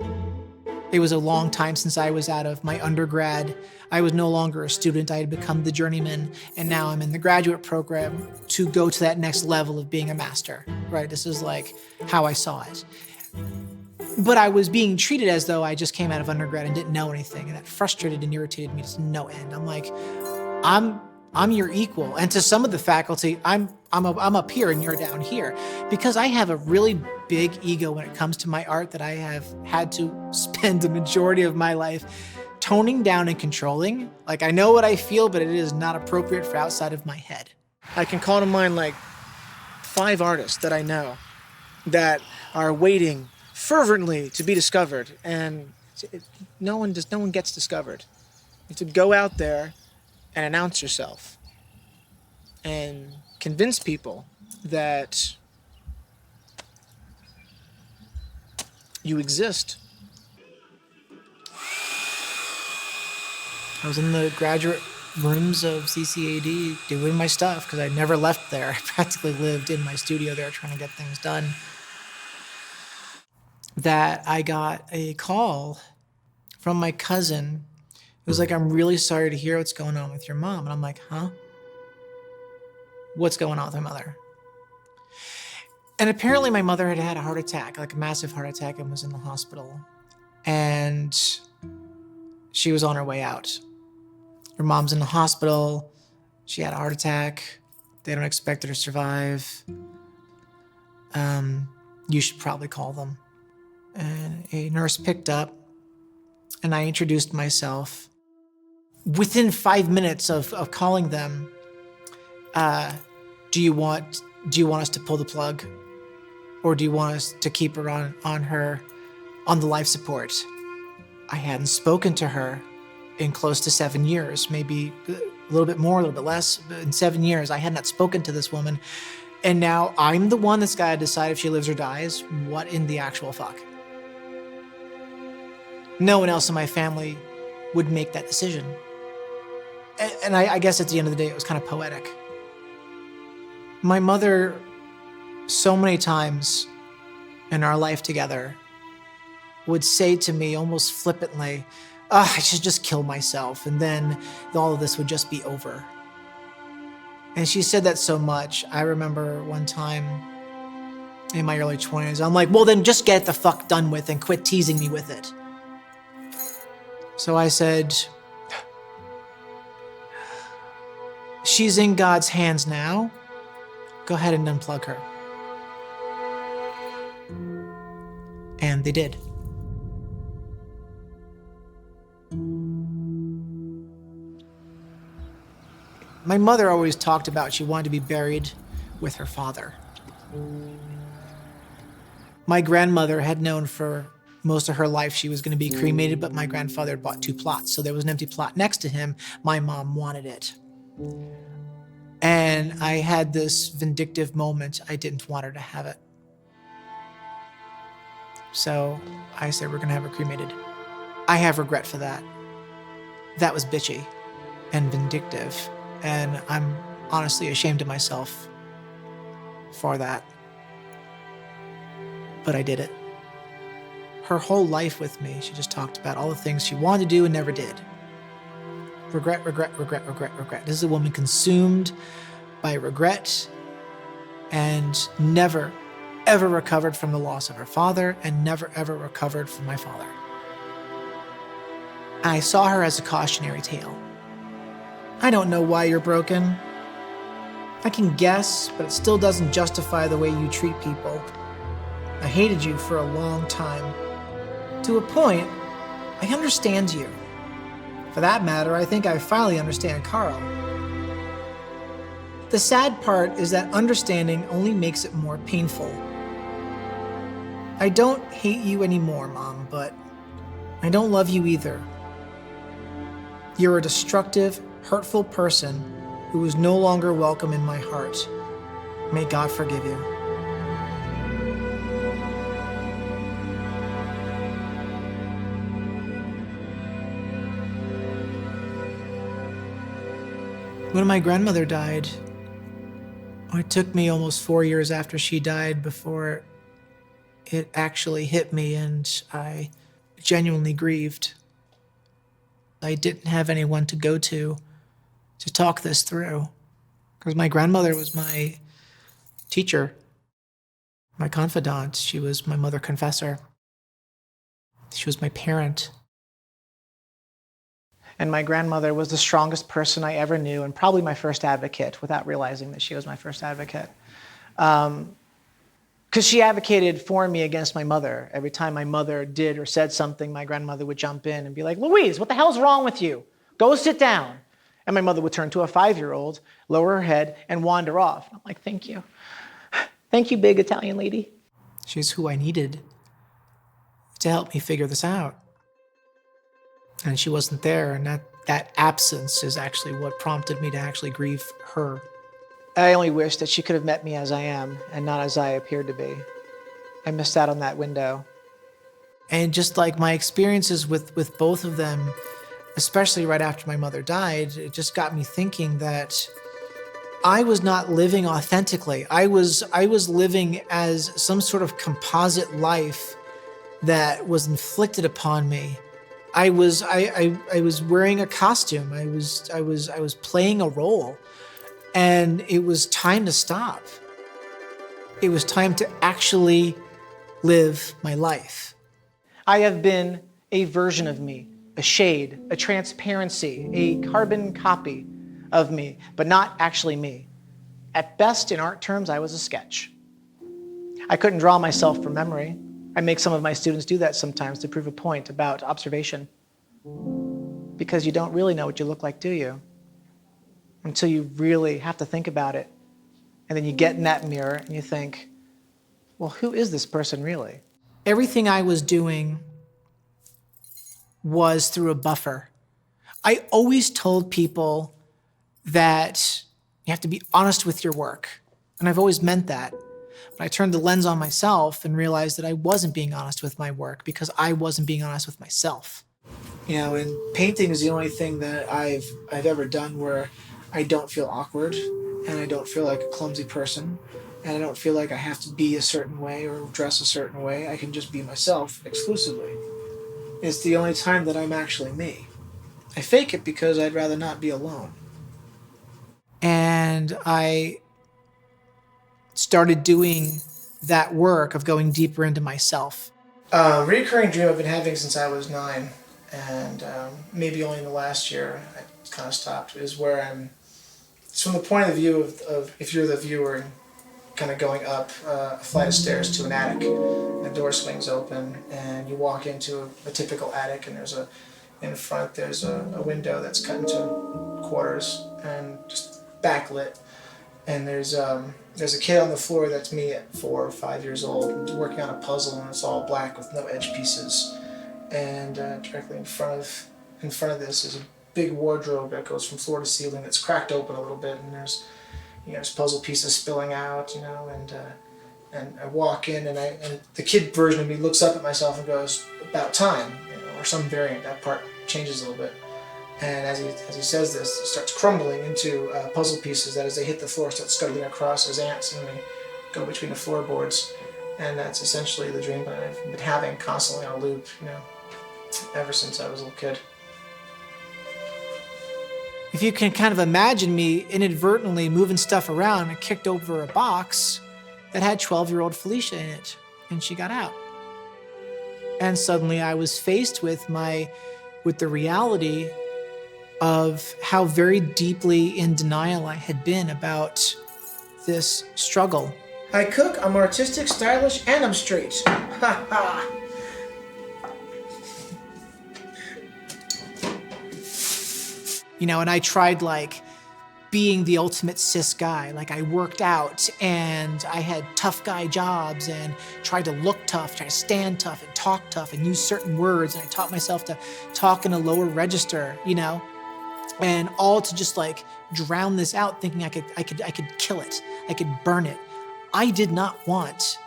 It was a long time since I was out of my undergrad. I was no longer a student. I had become the journeyman, and now I'm in the graduate program to go to that next level of being a master, right? This is like how I saw it. But I was being treated as though I just came out of undergrad and didn't know anything, and that frustrated and irritated me to no end. I'm like, I'm your equal. And to some of the faculty, I'm up here and you're down here, because I have a really big ego when it comes to my art that I have had to spend the majority of my life toning down and controlling. Like, I know what I feel, but it is not appropriate for outside of my head. I can call to mind like 5 artists that I know that are waiting fervently to be discovered, and no one gets discovered. You have to go out there and announce yourself and convince people that you exist. I was in the graduate rooms of CCAD doing my stuff because I never left there. I practically lived in my studio there trying to get things done. That I got a call from my cousin. It was like, I'm really sorry to hear what's going on with your mom. And I'm like, huh? What's going on with my mother? And apparently my mother had had a heart attack, like a massive heart attack, and was in the hospital. And she was on her way out. Her mom's in the hospital. She had a heart attack. They don't expect her to survive. You should probably call them. And a nurse picked up, and I introduced myself. Within 5 minutes of calling them, do you want us to pull the plug, or do you want us to keep her on the life support? I hadn't spoken to her in close to 7 years, maybe a little bit more, a little bit less. But in 7 years, I had not spoken to this woman, and now I'm the one that's got to decide if she lives or dies. What in the actual fuck? No one else in my family would make that decision. And I guess at the end of the day, it was kind of poetic. My mother, so many times in our life together, would say to me almost flippantly, I should just kill myself, and then all of this would just be over. And she said that so much. I remember one time in my early 20s, I'm like, well, then just get it the fuck done with and quit teasing me with it. So I said, she's in God's hands now. Go ahead and unplug her. And they did. My mother always talked about she wanted to be buried with her father. My grandmother had known for most of her life she was going to be cremated, but my grandfather had bought 2 plots, so there was an empty plot next to him. My mom wanted it. And I had this vindictive moment. I didn't want her to have it. So I said, we're going to have her cremated. I have regret for that. That was bitchy and vindictive. And I'm honestly ashamed of myself for that. But I did it. Her whole life with me, she just talked about all the things she wanted to do and never did. Regret, regret, regret, regret, regret. This is a woman consumed by regret and never, ever recovered from the loss of her father and never, ever recovered from my father. I saw her as a cautionary tale. I don't know why you're broken. I can guess, but it still doesn't justify the way you treat people. I hated you for a long time. To a point, I understand you. For that matter, I think I finally understand Carl. The sad part is that understanding only makes it more painful. I don't hate you anymore, Mom, but I don't love you either. You're a destructive, hurtful person who is no longer welcome in my heart. May God forgive you. When my grandmother died, it took me almost 4 years after she died before it actually hit me, and I genuinely grieved. I didn't have anyone to go to talk this through, because my grandmother was my teacher, my confidant. She was my mother confessor. She was my parent. And my grandmother was the strongest person I ever knew, and probably my first advocate, without realizing that she was my first advocate. Because she advocated for me against my mother. Every time my mother did or said something, my grandmother would jump in and be like, Louise, what the hell's wrong with you? Go sit down. And my mother would turn to a 5-year-old, lower her head, and wander off. I'm like, thank you. Thank you, big Italian lady. She's who I needed to help me figure this out. And she wasn't there, and that absence is actually what prompted me to actually grieve her. I only wish that she could have met me as I am and not as I appeared to be. I missed out on that window. And just like my experiences with both of them, especially right after my mother died, it just got me thinking that I was not living authentically. I was living as some sort of composite life that was inflicted upon me. I was wearing a costume. I was playing a role, and it was time to stop. It was time to actually live my life. I have been a version of me, a shade, a transparency, a carbon copy of me, but not actually me. At best, in art terms, I was a sketch. I couldn't draw myself from memory. I make some of my students do that sometimes to prove a point about observation. Because you don't really know what you look like, do you? Until you really have to think about it. And then you get in that mirror and you think, well, who is this person really? Everything I was doing was through a buffer. I always told people that you have to be honest with your work. And I've always meant that. But I turned the lens on myself and realized that I wasn't being honest with my work because I wasn't being honest with myself. You know, and painting is the only thing that I've ever done where I don't feel awkward and I don't feel like a clumsy person and I don't feel like I have to be a certain way or dress a certain way. I can just be myself exclusively. It's the only time that I'm actually me. I fake it because I'd rather not be alone. And I started doing that work of going deeper into myself. A recurring dream I've been having since I was 9 and maybe only in the last year I kind of stopped, is where it's from the point of view of if you're the viewer and kind of going up a flight of stairs to an attic. The door swings open and you walk into a typical attic, and in front there's a window that's cut into quarters and just backlit. And there's a kid on the floor that's me at 4 or 5 years old, working on a puzzle, and it's all black with no edge pieces. And directly in front of this is a big wardrobe that goes from floor to ceiling that's cracked open a little bit, and there's puzzle pieces spilling out, and I walk in, and the kid version of me looks up at myself and goes, "About time," or some variant. That part changes a little bit. And as he says this, it starts crumbling into puzzle pieces that, as they hit the floor, start scuttling across as ants, and they go between the floorboards. And that's essentially the dream that I've been having constantly on a loop, ever since I was a little kid. If you can kind of imagine me inadvertently moving stuff around, I kicked over a box that had 12-year-old Felicia in it, and she got out. And suddenly I was faced with the reality of how very deeply in denial I had been about this struggle. I cook, I'm artistic, stylish, and I'm straight. Ha ha. And I tried being the ultimate cis guy. I worked out and I had tough guy jobs and tried to look tough, try to stand tough and talk tough and use certain words. And I taught myself to talk in a lower register, and all to just drown this out, thinking I could kill it. I could burn it. I did not want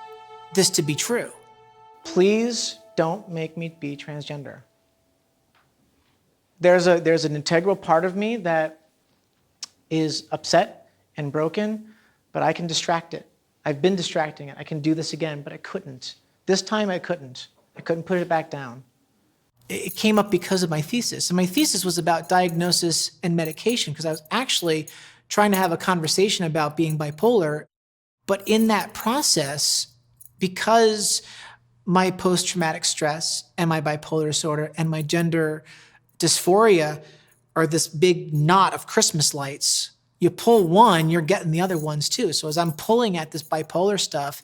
this to be true. Please don't make me be transgender. There's an integral part of me that is upset and broken, but I can distract it. I've been distracting it. I can do this again, but I couldn't. This time I couldn't. I couldn't put it back down. It came up because of my thesis. And my thesis was about diagnosis and medication, because I was actually trying to have a conversation about being bipolar. But in that process, because my post-traumatic stress and my bipolar disorder and my gender dysphoria are this big knot of Christmas lights, you pull one, you're getting the other ones too. So as I'm pulling at this bipolar stuff,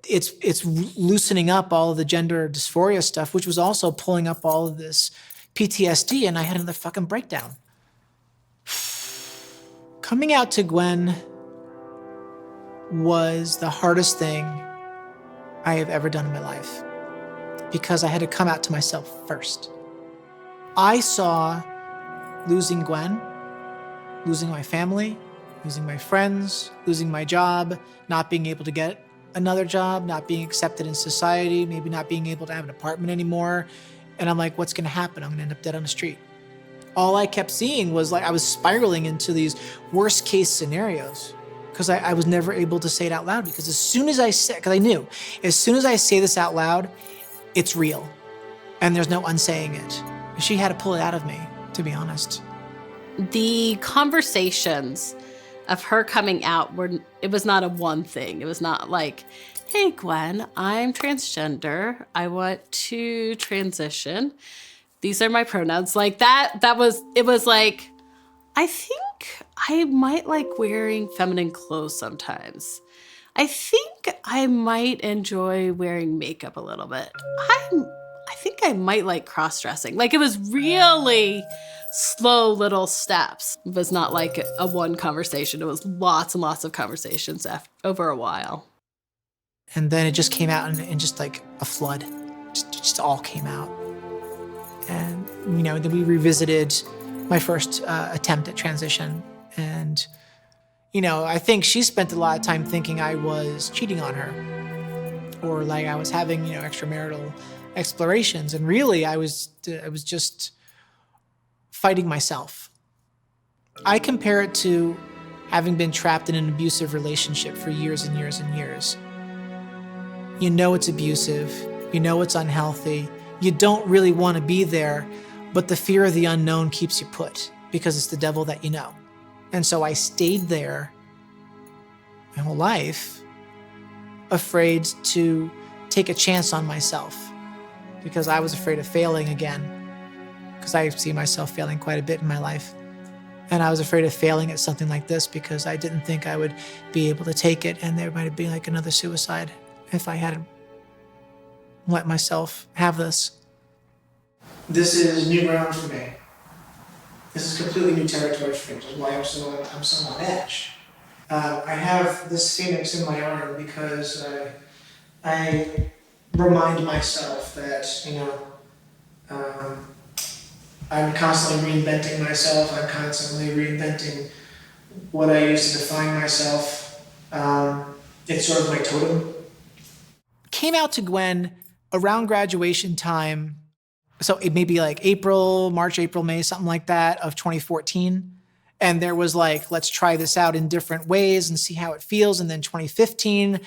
it's loosening up all of the gender dysphoria stuff, which was also pulling up all of this PTSD, and I had another fucking breakdown. Coming out to Gwen was the hardest thing I have ever done in my life, because I had to come out to myself first. I saw losing Gwen, losing my family, losing my friends, losing my job, not being able to get another job, not being accepted in society, maybe not being able to have an apartment anymore. And I'm like, what's gonna happen? I'm gonna end up dead on the street. All I kept seeing was I was spiraling into these worst case scenarios, because I was never able to say it out loud, because as soon as I said, because I knew, as soon as I say this out loud, it's real. And there's no unsaying it. She had to pull it out of me, to be honest. The conversations of her coming out it was not a one thing. It was not like, hey, Gwen, I'm transgender. I want to transition. These are my pronouns. It was like, I think I might like wearing feminine clothes sometimes. I think I might enjoy wearing makeup a little bit. I think I might like cross-dressing. It was really slow little steps. It was not like a one conversation. It was lots and lots of conversations over a while. And then it just came out in just a flood. Just all came out. And, then we revisited my first attempt at transition. And, I think she spent a lot of time thinking I was cheating on her, or I was having, extramarital explorations. And really, I was just fighting myself. I compare it to having been trapped in an abusive relationship for years and years and years. You know it's abusive, you know it's unhealthy, you don't really want to be there, but the fear of the unknown keeps you put, because it's the devil that you know. And so I stayed there my whole life, afraid to take a chance on myself, because I was afraid of failing again. because I see myself failing quite a bit in my life. And I was afraid of failing at something like this because I didn't think I would be able to take it, and there might be like another suicide if I hadn't let myself have this. This is new ground for me. This is completely new territory for me, which is why I'm so on edge. I have this phoenix in my arm because I remind myself that, I'm constantly reinventing myself. I'm constantly reinventing what I use to define myself. It's sort of my totem. Came out to Gwen around graduation time. So it may be like March, April, May, something like that of 2014. And there was like, let's try this out in different ways and see how it feels. And then 2015,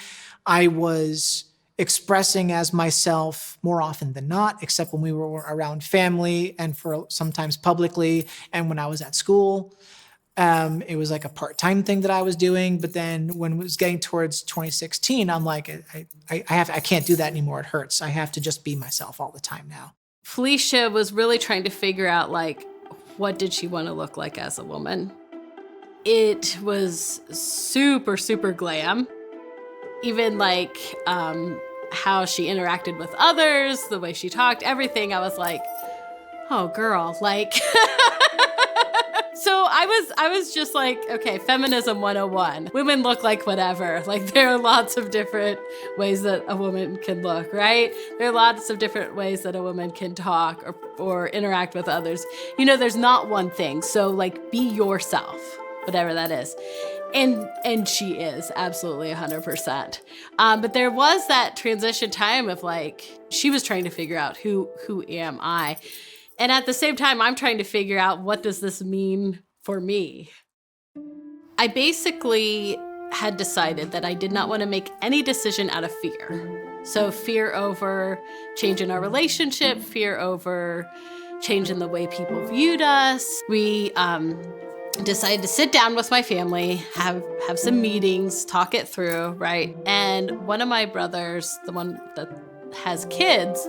I was expressing as myself more often than not, except when we were around family and for sometimes publicly and when I was at school. It was like a part-time thing that I was doing. But then when it was getting towards 2016, I'm like, I can't do that anymore. It hurts. I have to just be myself all the time now. Felicia was really trying to figure out, like, what did she want to look like as a woman? It was super, super glam. Even like how she interacted with others, the way she talked, everything. I was like, oh girl, like. So I was just like, okay, feminism 101. Women look like whatever. Like, there are lots of different ways that a woman can look, right? There are lots of different ways that a woman can talk or interact with others. There's not one thing. So like, be yourself, whatever that is. And she is absolutely 100%. But there was that transition time of like, she was trying to figure out who am I? And at the same time, I'm trying to figure out, what does this mean for me? I basically had decided that I did not want to make any decision out of fear. So fear over change in our relationship, fear over change in the way people viewed us. We decided to sit down with my family, have some meetings, talk it through, right? And one of my brothers, the one that has kids,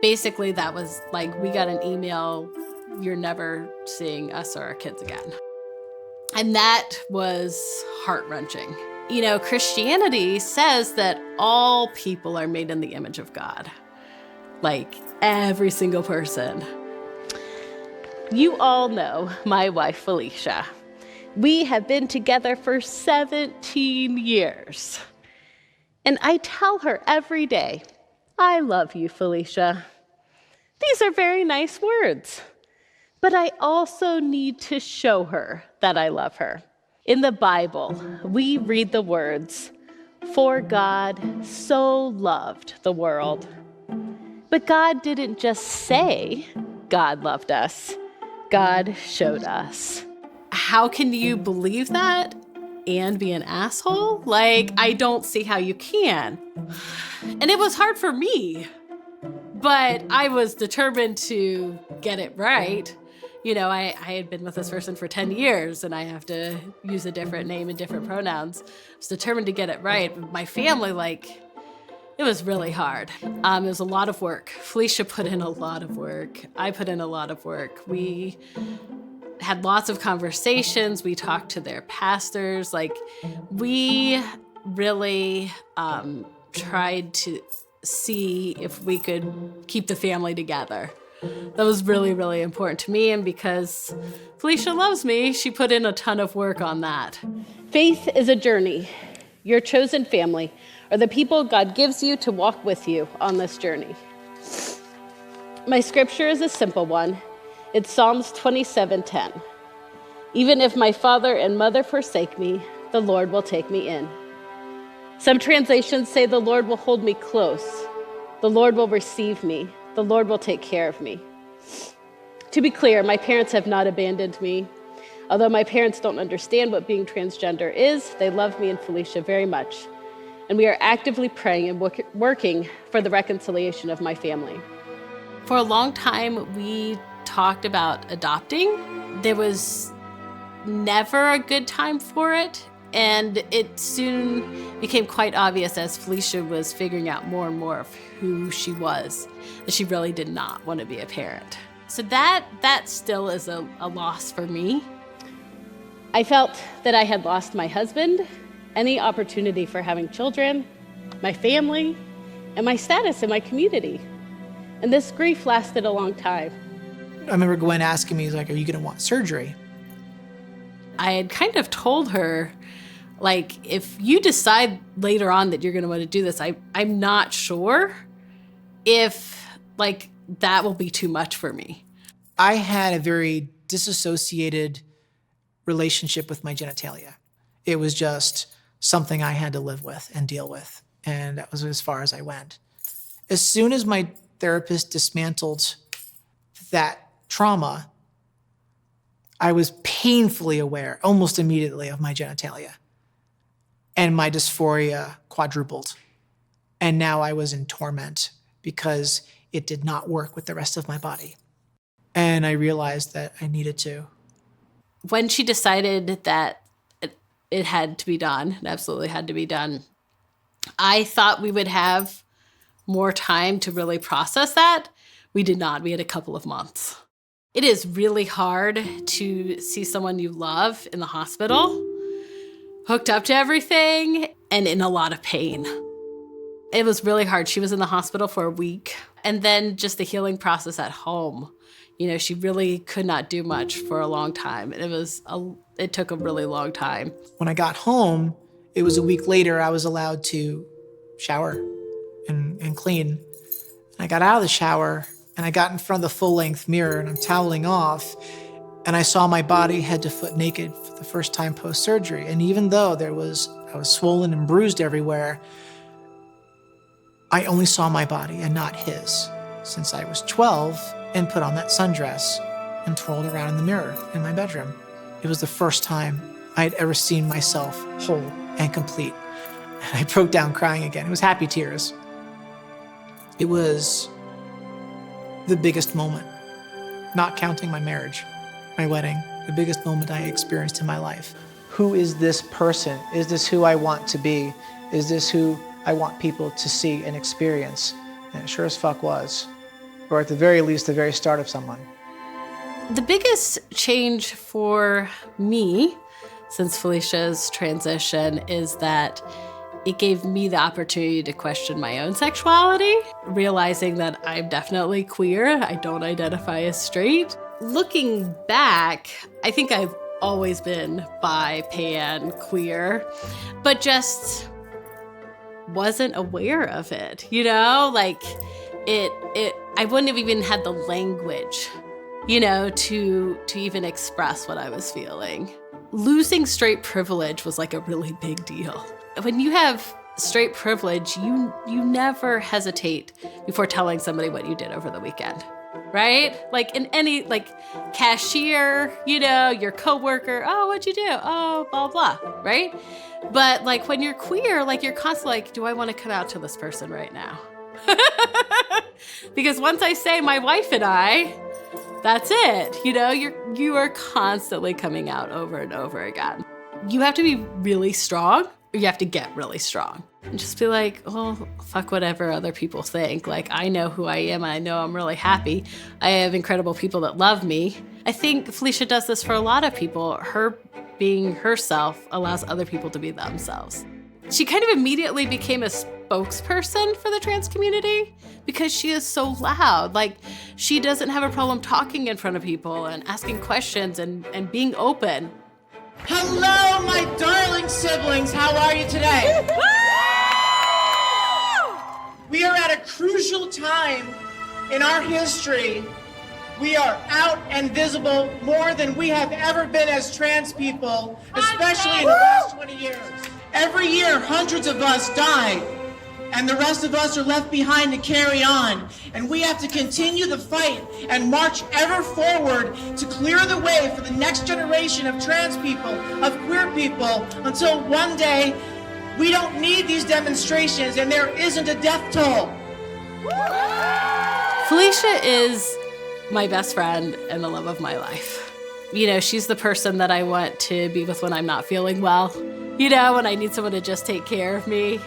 basically that was like, we got an email, you're never seeing us or our kids again. And that was heart-wrenching. Christianity says that all people are made in the image of God. Like, every single person. You all know my wife, Felicia. We have been together for 17 years. And I tell her every day, I love you, Felicia. These are very nice words. But I also need to show her that I love her. In the Bible, we read the words, "For God so loved the world." But God didn't just say God loved us. God showed us. How can you believe that and be an asshole? Like, I don't see how you can. And it was hard for me, but I was determined to get it right. I had been with this person for 10 years and I have to use a different name and different pronouns. I was determined to get it right. My family, it was really hard. It was a lot of work. Felicia put in a lot of work. I put in a lot of work. We had lots of conversations. We talked to their pastors. We really tried to see if we could keep the family together. That was really, really important to me. And because Felicia loves me, she put in a ton of work on that. Faith is a journey. Your chosen family are the people God gives you to walk with you on this journey. My scripture is a simple one. It's Psalms 27:10. Even if my father and mother forsake me, the Lord will take me in. Some translations say the Lord will hold me close. The Lord will receive me. The Lord will take care of me. To be clear, my parents have not abandoned me. Although my parents don't understand what being transgender is, they love me and Felicia very much. And we are actively praying and working for the reconciliation of my family. For a long time, we talked about adopting. There was never a good time for it. And it soon became quite obvious as Felicia was figuring out more and more of who she was, that she really did not want to be a parent. So that still is a loss for me. I felt that I had lost my husband, any opportunity for having children, my family, and my status in my community. And this grief lasted a long time. I remember Gwen asking me, like, are you going to want surgery? I had kind of told her, like, if you decide later on that you're going to want to do this, I'm not sure if, like, that will be too much for me. I had a very disassociated relationship with my genitalia. It was just something I had to live with and deal with. And that was as far as I went. As soon as my therapist dismantled that trauma, I was painfully aware, almost immediately, of my genitalia. And my dysphoria quadrupled. And now I was in torment because it did not work with the rest of my body. And I realized that I needed to. When she decided that it had to be done, it absolutely had to be done, I thought we would have more time to really process that. We did not. We had a couple of months. It is really hard to see someone you love in the hospital, hooked up to everything, and in a lot of pain. It was really hard. She was in the hospital for a week. And then just the healing process at home. You know, she really could not do much for a long time. It took a really long time. When I got home, it was a week later, I was allowed to shower and clean. And I got out of the shower and I got in front of the full-length mirror and I'm toweling off and I saw my body head to foot naked for the first time post-surgery. And even though I was swollen and bruised everywhere, I only saw my body and not his since I was 12 and put on that sundress and twirled around in the mirror in my bedroom. It was the first time I had ever seen myself whole and complete. And I broke down crying again. It was happy tears. It was the biggest moment, not counting my marriage, my wedding, the biggest moment I experienced in my life. Who is this person? Is this who I want to be? Is this who I want people to see and experience? And it sure as fuck was. Or at the very least, the very start of someone. The biggest change for me since Felicia's transition is that it gave me the opportunity to question my own sexuality, realizing that I'm definitely queer. I don't identify as straight. Looking back, I think I've always been bi, pan, queer, but just wasn't aware of it, you know? Like I wouldn't have even had the language, you know, to even express what I was feeling. Losing straight privilege was like a really big deal. When you have straight privilege, you never hesitate before telling somebody what you did over the weekend, right? Like in any, like cashier, you know, your coworker, oh, what'd you do? Oh, blah, blah, right? But like when you're queer, like you're constantly like, do I want to come out to this person right now? Because once I say my wife and I, that's it. You know, you are constantly coming out over and over again. You have to be really strong, or you have to get really strong. And just be like, oh, fuck whatever other people think. Like, I know who I am. I know I'm really happy. I have incredible people that love me. I think Felicia does this for a lot of people. Her being herself allows other people to be themselves. She kind of immediately became a spokesperson for the trans community because she is so loud. Like, she doesn't have a problem talking in front of people and asking questions and being open. Hello, my darling siblings. How are you today? We are at a crucial time in our history. We are out and visible more than we have ever been as trans people, especially in the last 20 years. Every year, hundreds of us die, and the rest of us are left behind to carry on. And we have to continue the fight and march ever forward to clear the way for the next generation of trans people, of queer people, until one day we don't need these demonstrations and there isn't a death toll. Felicia is my best friend and the love of my life. You know, she's the person that I want to be with when I'm not feeling well. You know, when I need someone to just take care of me.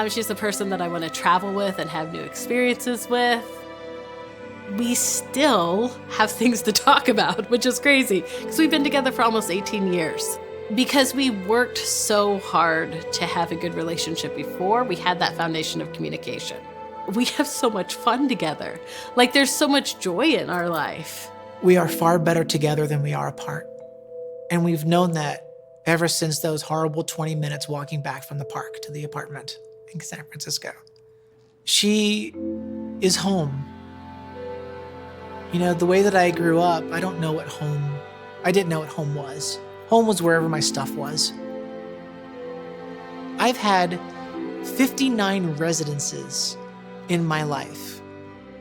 She's the person that I want to travel with and have new experiences with. we still have things to talk about, which is crazy because we've been together for almost 18 years. Because we worked so hard to have a good relationship before, we had that foundation of communication. We have so much fun together. Like, there's so much joy in our life. We are far better together than we are apart. And we've known that ever since those horrible 20 minutes walking back from the park to the apartment in San Francisco. She is home. You know, the way that I grew up, I didn't know what home was. Home was wherever my stuff was. I've had 59 residences in my life.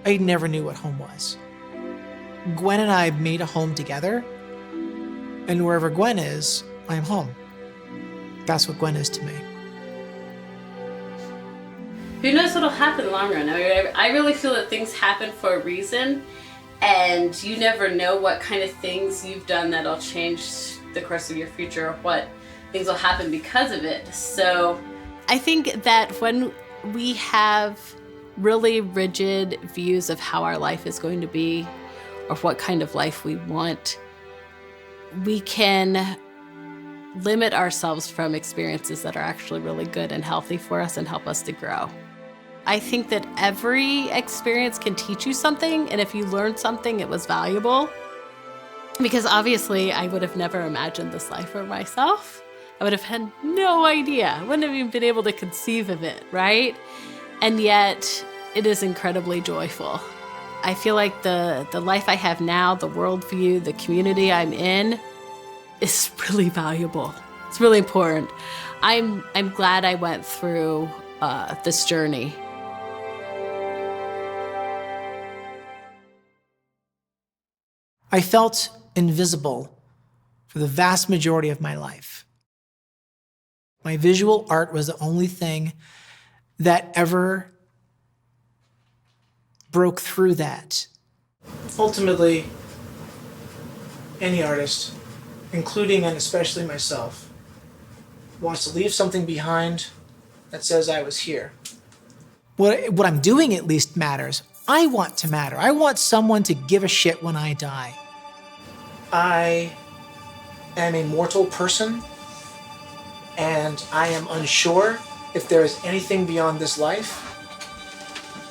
I never knew what home was. Gwen and I made a home together, and wherever Gwen is, I'm home. That's what Gwen is to me. Who knows what'll happen in the long run? I really feel that things happen for a reason, and you never know what kind of things you've done that'll change the course of your future, or what things will happen because of it. So I think that when we have really rigid views of how our life is going to be, or what kind of life we want, we can limit ourselves from experiences that are actually really good and healthy for us and help us to grow. I think that every experience can teach you something, and if you learned something, it was valuable. Because obviously, I would have never imagined this life for myself. I would have had no idea. I wouldn't have even been able to conceive of it, right? And yet, it is incredibly joyful. I feel like the life I have now, the worldview, the community I'm in, is really valuable. It's really important. I'm glad I went through this journey. I felt invisible for the vast majority of my life. My visual art was the only thing that ever broke through that. Ultimately, any artist, including and especially myself, wants to leave something behind that says I was here. What I'm doing at least matters. I want to matter. I want someone to give a shit when I die. I am a mortal person, and I am unsure if there is anything beyond this life,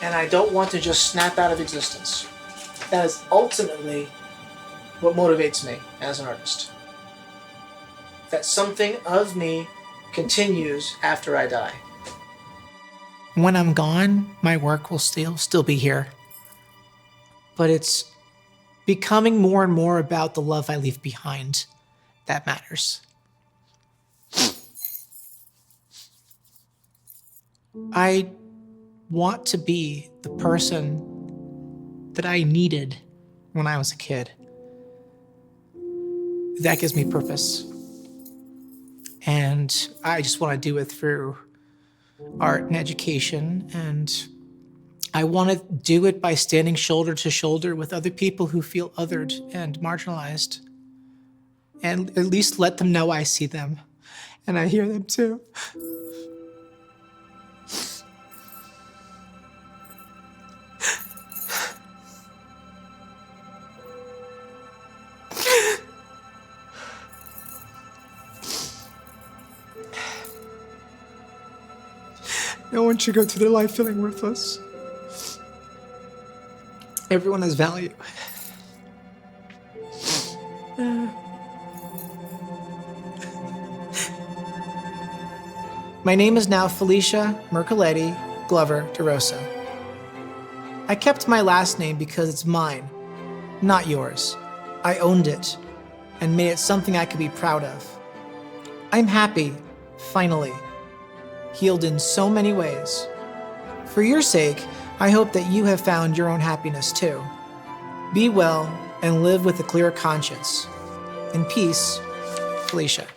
and I don't want to just snap out of existence. That is ultimately what motivates me as an artist. That something of me continues after I die. When I'm gone, my work will still be here. But it's becoming more and more about the love I leave behind that matters. I want to be the person that I needed when I was a kid. That gives me purpose. And I just want to do it through art and education. And I want to do it by standing shoulder to shoulder with other people who feel othered and marginalized. And at least let them know I see them and I hear them too. No one should go through their life feeling worthless. Everyone has value. My name is now Felicia Mercoletti Glover DeRosa. I kept my last name because it's mine, not yours. I owned it and made it something I could be proud of. I'm happy, finally, healed in so many ways. For your sake, I hope that you have found your own happiness too. Be well and live with a clear conscience. In peace, Felicia.